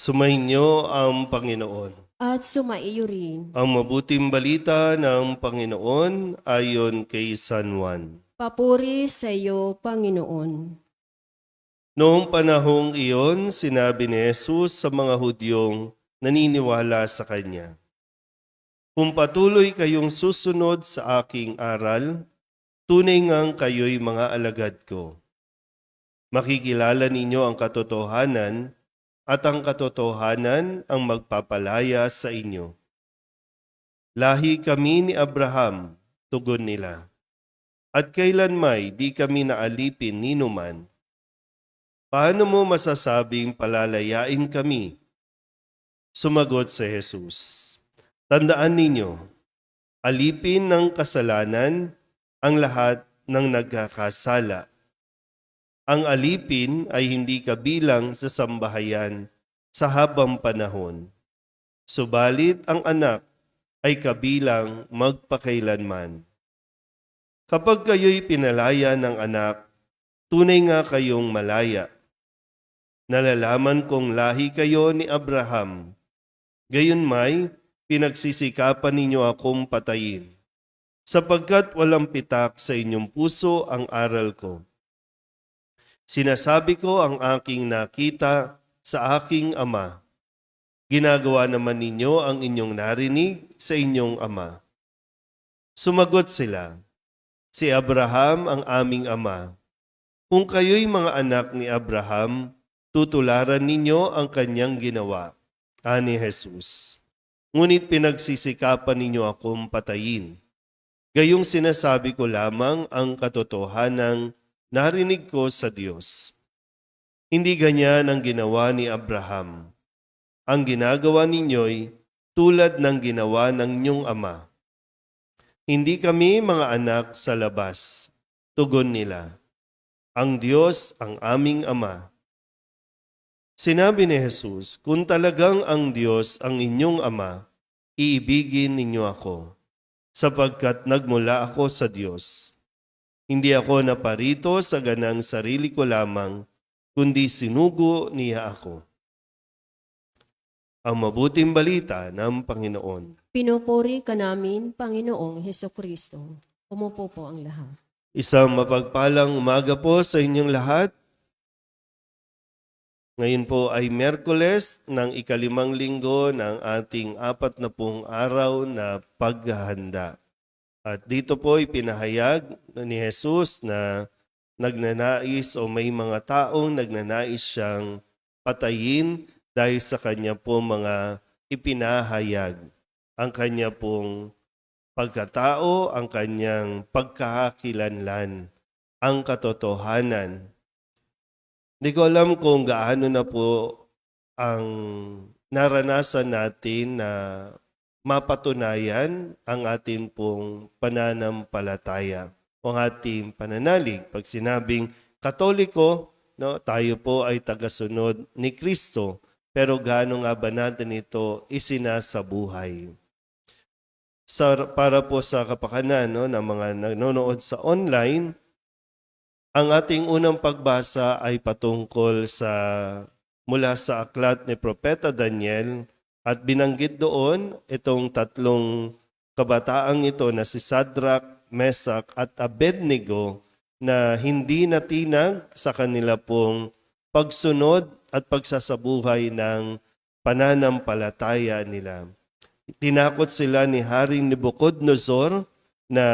Sumainyo ang Panginoon. At sumaiyo rin. Ang mabuting balita ng Panginoon ayon kay San Juan. Papuri sa iyo, Panginoon. Noong panahong iyon, sinabi ni Jesus sa mga Hudyong naniniwala sa Kanya, "Kung patuloy kayong susunod sa aking aral, tunay ngang kayo'y mga alagad ko. Makikilala ninyo ang katotohanan at ang katotohanan ang magpapalaya sa inyo." "Lahi kami ni Abraham," tugon nila, "at kailanmay di kami naalipin ninuman. Paano mo masasabing palalayain kami?" Sumagot si Jesus, "Tandaan ninyo, alipin ng kasalanan ang lahat ng nagkakasala. Ang alipin ay hindi kabilang sa sambahayan sa habang panahon. Subalit ang anak ay kabilang magpakailanman. Kapag kayo'y pinalaya ng anak, tunay nga kayong malaya. Nalalaman kong lahi kayo ni Abraham. Gayunmay, pinagsisikapan ninyo akong patayin, sapagkat walang pitak sa inyong puso ang aral ko. Sinasabi ko ang aking nakita sa aking ama. Ginagawa naman ninyo ang inyong narinig sa inyong ama." Sumagot sila, "Si Abraham ang aming ama. Kung kayo'y mga anak ni Abraham, tutularan ninyo ang kanyang ginawa," ani Jesus. "Ngunit pinagsisikapan ninyo akong patayin. Gayong sinasabi ko lamang ang katotohanang narinig ko sa Diyos. Hindi ganyan ang ginawa ni Abraham. Ang ginagawa ninyo'y tulad ng ginawa ng inyong ama." "Hindi kami mga anak sa labas," tugon nila. "Ang Diyos ang aming ama." Sinabi ni Jesus, "Kung talagang ang Diyos ang inyong ama, iibigin ninyo ako, sapagkat nagmula ako sa Diyos. Hindi ako naparito sa ganang sarili ko lamang, kundi sinugo niya ako." Ang mabuting balita ng Panginoon. Pinupuri ka namin, Panginoong Hesukristo. Umupo po ang lahat. Isang mapagpalang umaga po sa inyong lahat. Ngayon po ay Miyerkules ng ikalimang linggo ng ating 40 araw na paghahanda. At dito po ipinahayag ni Jesus na nagnanais o may mga taong nagnanais siyang patayin dahil sa kanya po mga ipinahayag. Ang kanya pong pagkatao, ang kanyang pagkakakilanlan, ang katotohanan. Hindi ko alam kung gaano na po ang naranasan natin na mapatunayan ang ating pong pananampalataya o ang ating pananalig. Pag sinabing Katoliko, no, tayo po ay tagasunod ni Kristo, pero gaano nga ba natin ito isinasabuhay? Para po sa kapakanan, no, ng mga nanonood sa online, ang ating unang pagbasa ay patungkol mula sa aklat ni Propeta Daniel at binanggit doon itong tatlong kabataang ito na si Sadrach, Mesach at Abednego na hindi natinag sa kanila pong pagsunod at pagsasabuhay ng pananampalataya nila. Tinakot sila ni Haring Nebuchadnezzar na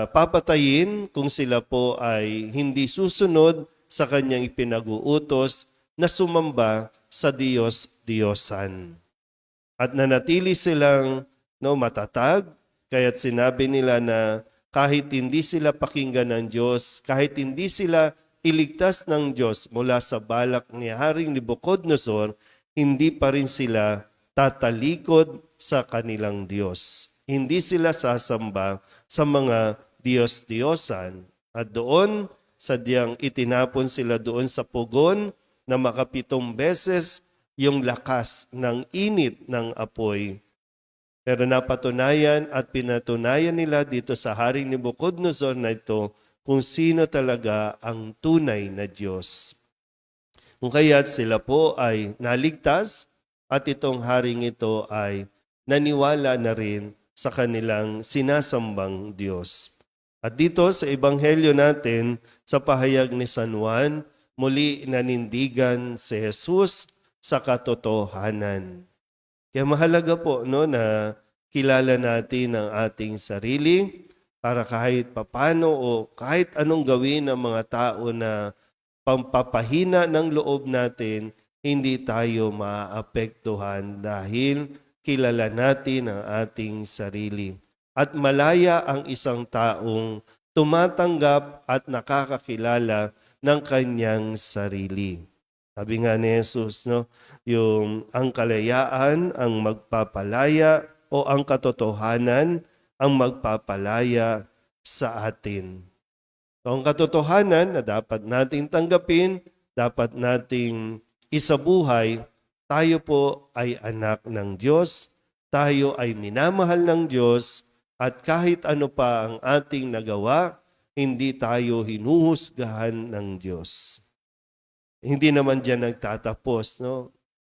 papatayin kung sila po ay hindi susunod sa kanyang ipinag-uutos na sumamba sa Diyos-Diyosan. At nanatili silang matatag, kaya't sinabi nila na kahit hindi sila pakinggan ng Diyos, kahit hindi sila iligtas ng Diyos mula sa balak ni Haring Nebuchadnezzar, hindi pa rin sila tatalikod sa kanilang Diyos. Hindi sila sasamba sa mga Diyos-Diyosan. At doon, sadyang itinapon sila doon sa pugon na makapitong beses yung lakas ng init ng apoy. Pero napatunayan at pinatunayan nila dito sa Haring Nebuchadnezzar na ito kung sino talaga ang tunay na Diyos. Kung kaya't sila po ay naligtas at itong haring ito ay naniwala na rin sa kanilang sinasambang Diyos. At dito sa Ebanghelyo natin, sa pahayag ni San Juan, muli nanindigan si Jesus sa katotohanan. Kaya mahalaga po na kilala natin ang ating sarili para kahit papano o kahit anong gawin ng mga tao na pampapahina ng loob natin, hindi tayo maapektuhan dahil kilala natin ang ating sarili. At malaya ang isang taong tumatanggap at nakakakilala ng kanyang sarili. Sabi nga ni Jesus, ang kalayaan ang magpapalaya o ang katotohanan ang magpapalaya sa atin. So, ang katotohanan na dapat nating tanggapin, dapat nating isabuhay, tayo po ay anak ng Diyos, tayo ay minamahal ng Diyos, at kahit ano pa ang ating nagawa, hindi tayo hinuhusgahan ng Diyos. Hindi naman diyan nagtatapos,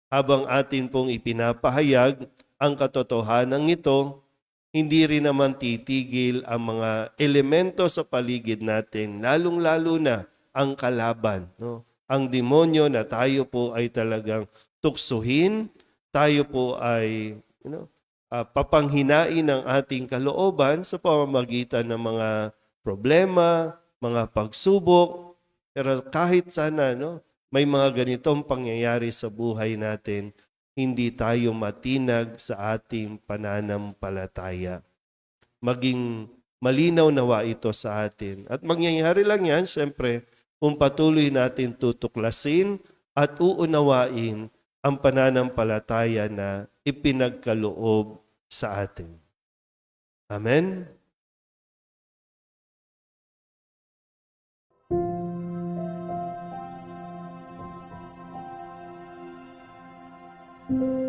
Habang atin pong ipinapahayag ang katotohanan ito, hindi rin naman titigil ang mga elemento sa paligid natin, lalong-lalo na ang kalaban, Ang demonyo na tayo po ay talagang tuksuhin, tayo po ay papanghinain ang ating kalooban sa pamamagitan ng mga problema, mga pagsubok. Pero kahit sana may mga ganitong pangyayari sa buhay natin, hindi tayo matinag sa ating pananampalataya. Maging malinaw nawa ito sa atin. At mangyayari lang yan, siyempre, kung patuloy natin tutuklasin at uunawain ang pananampalataya na ipinagkaloob sa atin. Amen? Amen.